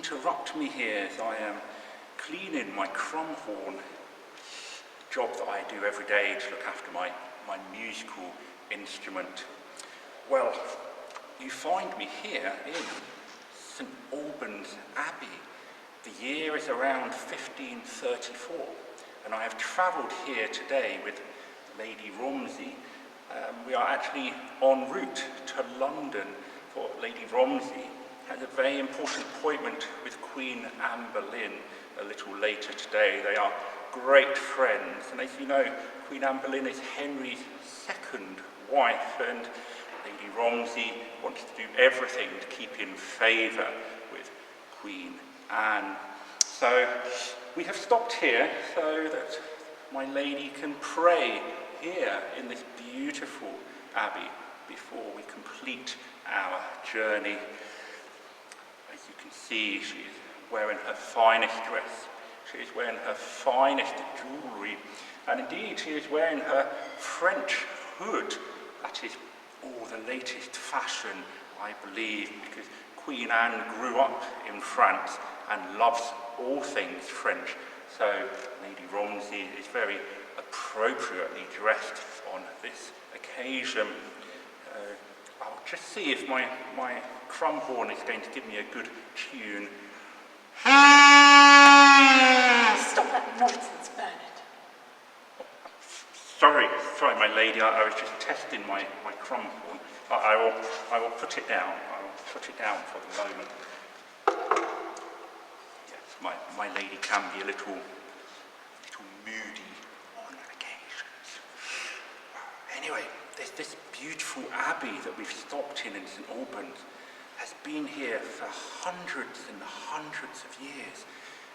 interrupt me here as I am cleaning my crumhorn, job that I do every day to look after my musical instrument. Well, you find me here in St Albans Abbey. The year is around 1534, and I have travelled here today with Lady Romsey. We are actually en route to London, for Lady Romsey has a very important appointment with Queen Anne Boleyn a little later today. They are great friends, and as you know, Queen Anne Boleyn is Henry's second wife, and Lady Romsey wants to do everything to keep in favour with Queen Anne. So we have stopped here so that my lady can pray here in this beautiful abbey before we complete our journey. As you can see, she is wearing her finest dress. She is wearing her finest jewellery, and indeed she is wearing her French hood. That is all the latest fashion, I believe, because Queen Anne grew up in France and loves all things French. So Lady Romsey is very appropriately dressed on this occasion. I'll just see if my crumhorn is going to give me a good tune. Stop that nonsense, Bernard. Sorry, my lady, I was just testing my crumhorn. I will put it down. I will put it down for the moment. Yes, my lady can be a little moody on occasions. Anyway, this beautiful abbey that we've stopped in St Albans has been here for hundreds and hundreds of years,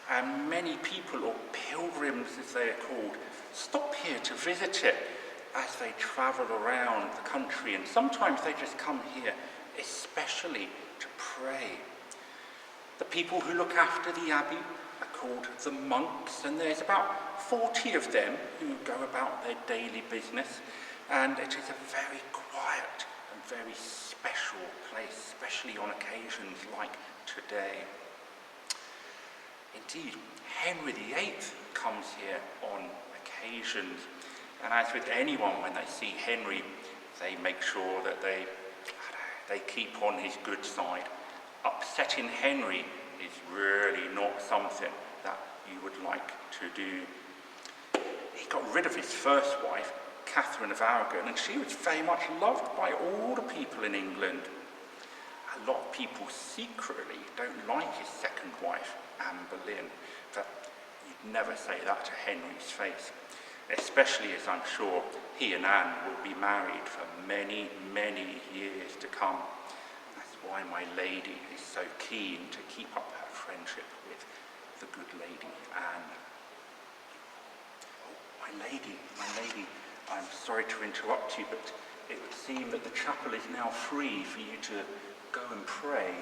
and many people, or pilgrims as they are called, stop here to visit it as they travel around the country, and sometimes they just come here especially to pray. The people who look after the abbey are called the monks, and there's about 40 of them who go about their daily business, and it is a very quiet and very special place, especially on occasions like today. Indeed, Henry VIII comes here on occasions, and as with anyone, when they see Henry, they make sure that they keep on his good side. Upsetting Henry is really not something that you would like to do. He got rid of his first wife, Catherine of Aragon, and she was very much loved by all the people in England. A lot of people secretly don't like his second wife, Anne Boleyn, but you'd never say that to Henry's face, especially as I'm sure he and Anne will be married for many, many years to come. That's why my lady is so keen to keep up her friendship with the good Lady Anne. Oh, my lady, I'm sorry to interrupt you, but it would seem that the chapel is now free for you to go and pray.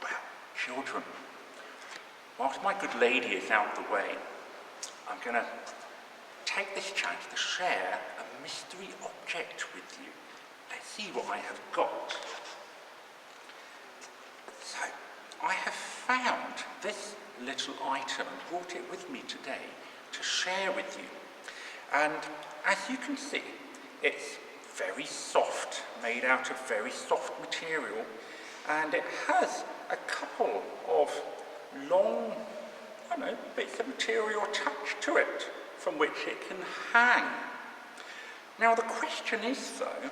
Well, children, whilst my good lady is out of the way, I'm going to take this chance to share a mystery object with you. Let's see what I have got. So, I have found this little item and brought it with me today to share with you. And as you can see, it's very soft, made out of very soft material, and it has a couple of long, bits of material attached to it from which it can hang. Now the question is though,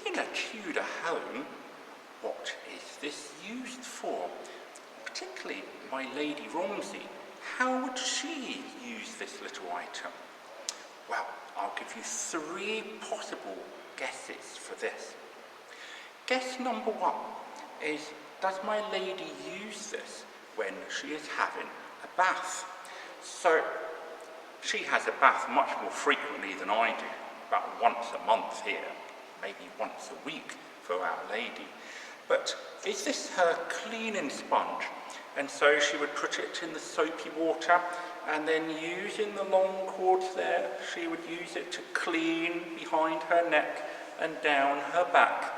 in a Tudor home, what is this used for? Particularly my Lady Romsey, how would she use this little item? Well, I'll give you 3 possible guesses for this. Guess number 1 is, does my lady use this when she is having a bath? So, she has a bath much more frequently than I do, about once a month here, maybe once a week for Our Lady. But is this her cleaning sponge? And so she would put it in the soapy water And then using the long cords there, she would use it to clean behind her neck and down her back,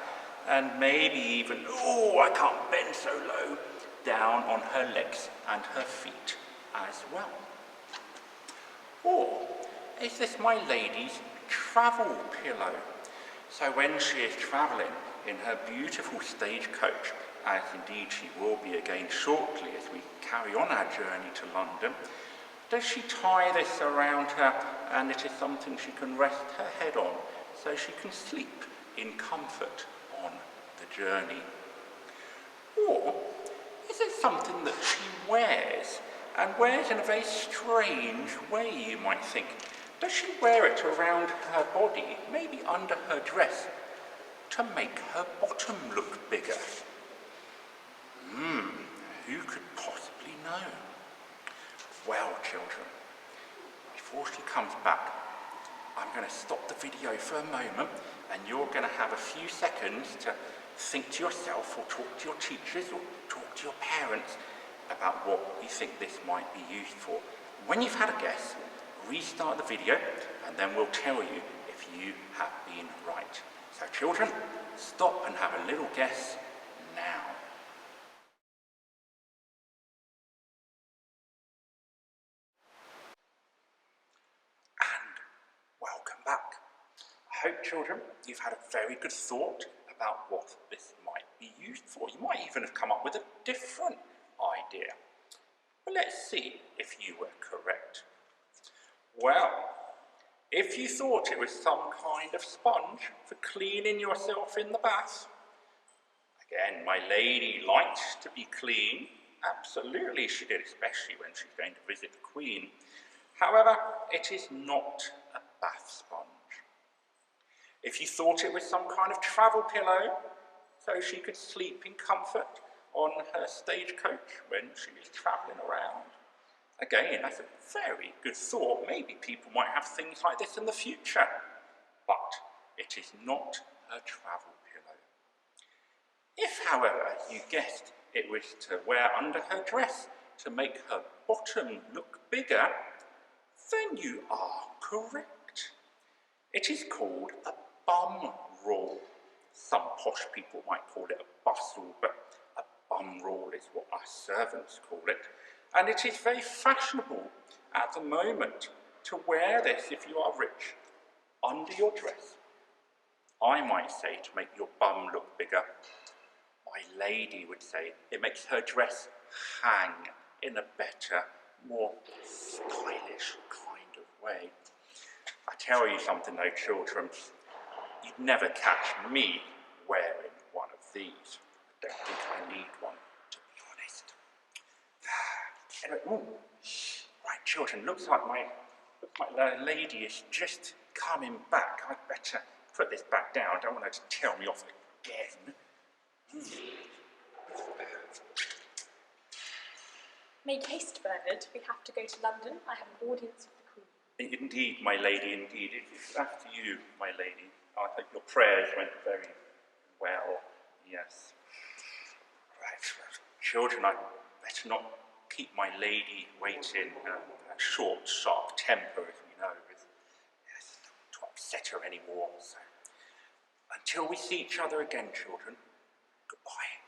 and maybe even, oh, I can't bend so low, down on her legs and her feet as well. Or is this my lady's travel pillow? So when she is travelling in her beautiful stagecoach, as indeed she will be again shortly as we carry on our journey to London, does she tie this around her, and it is something she can rest her head on so she can sleep in comfort on the journey? Or is it something that she wears, and wears in a very strange way, you might think? Does she wear it around her body, maybe under her dress, to make her bottom look bigger? Who could possibly know? Well, children, before she comes back, I'm going to stop the video for a moment, and you're going to have a few seconds to think to yourself, or talk to your teachers, or talk to your parents about what you think this might be used for. When you've had a guess, restart the video, and then we'll tell you if you have been right. So children, stop and have a little guess now. And welcome back. I hope, children, you've had a very good thought about what this might be used for. You might even have come up with a different idea. But let's see if you were correct. Well, if you thought it was some kind of sponge for cleaning yourself in the bath, again, my lady likes to be clean. Absolutely she did, especially when she's going to visit the Queen. However, it is not a bath sponge. If you thought it was some kind of travel pillow, so she could sleep in comfort on her stagecoach when she is travelling around, again, that's a very good thought. Maybe people might have things like this in the future, but it is not her travel pillow. If, however, you guessed it was to wear under her dress to make her bottom look bigger, then you are correct. It is called a bum roll. Some posh people might call it a bustle, but a bum roll is what our servants call it. And it is very fashionable at the moment to wear this if you are rich, under your dress. I might say to make your bum look bigger. My lady would say it makes her dress hang in a better, more stylish kind of way. I tell you something though, children, you'd never catch me wearing one of these. I don't think I need one, to be honest. Anyway, right, children, looks like my lady is just coming back. I'd better put this back down. I don't want her to tell me off again. Make haste, Bernard. We have to go to London. I have an audience with the Queen. Indeed, my lady, indeed. It's after you, my lady. I think your prayers went very well, yes. Right, children, I'd better not keep my lady waiting. Her short, sharp temper, as we know, is to upset her anymore. So, until we see each other again, children, goodbye.